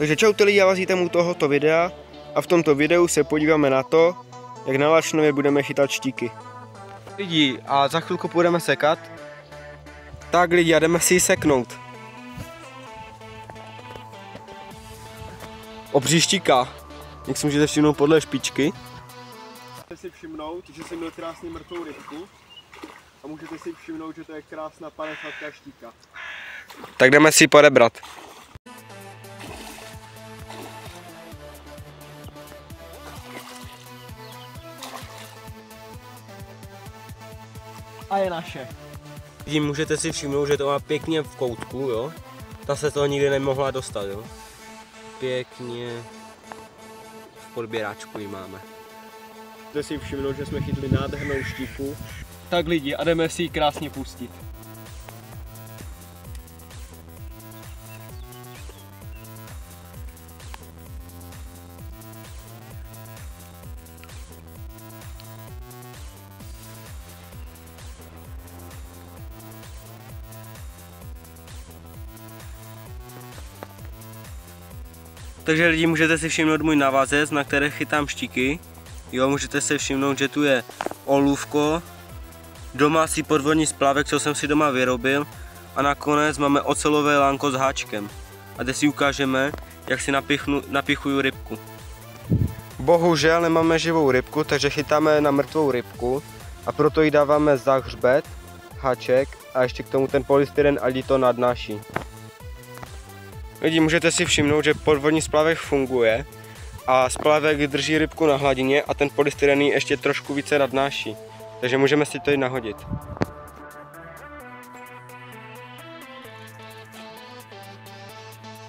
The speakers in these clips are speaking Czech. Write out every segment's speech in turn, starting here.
Takže čaute lidi, já vás vítám u tohoto videa a v tomto videu se podíváme na to, jak na Lačnově budeme chytat štíky. Lidi, a za chvilku půjdeme sekat. Tak lidi, a jdeme si ji seknout. Obří štíka, jak si můžete všimnout podle špičky. Můžete si všimnout, že jsem měl krásně mrtvou rybku. A můžete si všimnout, že to je krásná 50 štíka. Tak jdeme si ji podebrat. A je naše. Tím můžete si všimnout, že to má pěkně v koutku, jo. Ta se toho nikdy nemohla dostat, jo. Pěkně v podběráčku ji máme. Můžete si všimnout, že jsme chytli nádhernou štíku. Tak lidi, a jdeme si ji krásně pustit. Takže lidi, můžete si všimnout můj návazec, na které chytám štíky. Jo, můžete si všimnout, že tu je olůvko, domácí podvodní splávek, co jsem si doma vyrobil, a nakonec máme ocelové lánko s háčkem. A teď si ukážeme, jak si napichuju rybku. Bohužel nemáme živou rybku, takže chytáme na mrtvou rybku a proto jí dáváme za hřbet, háček a ještě k tomu ten polystyren, ať to nadnáší. Lidi, můžete si všimnout, že podvodní splávek funguje a splávek drží rybku na hladině a ten polystyren ji ještě trošku více nadnáší. Takže můžeme si to jít nahodit.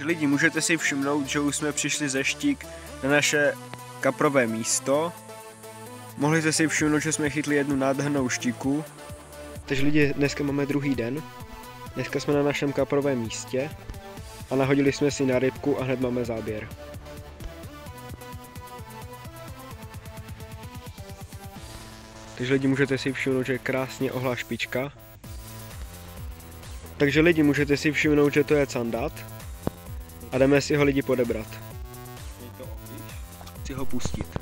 Lidi, můžete si všimnout, že už jsme přišli ze štík na naše kaprové místo. Mohli jste si všimnout, že jsme chytli jednu nádhernou štíku. Takže lidi, dneska máme druhý den. Dneska jsme na našem kaprovém místě. A nahodili jsme si na rybku a hned máme záběr. Takže lidi, můžete si všimnout, že je krásně ohlá špička. Takže lidi, můžete si všimnout, že to je candát. A jdeme si ho lidi podebrat. Chci ho pustit.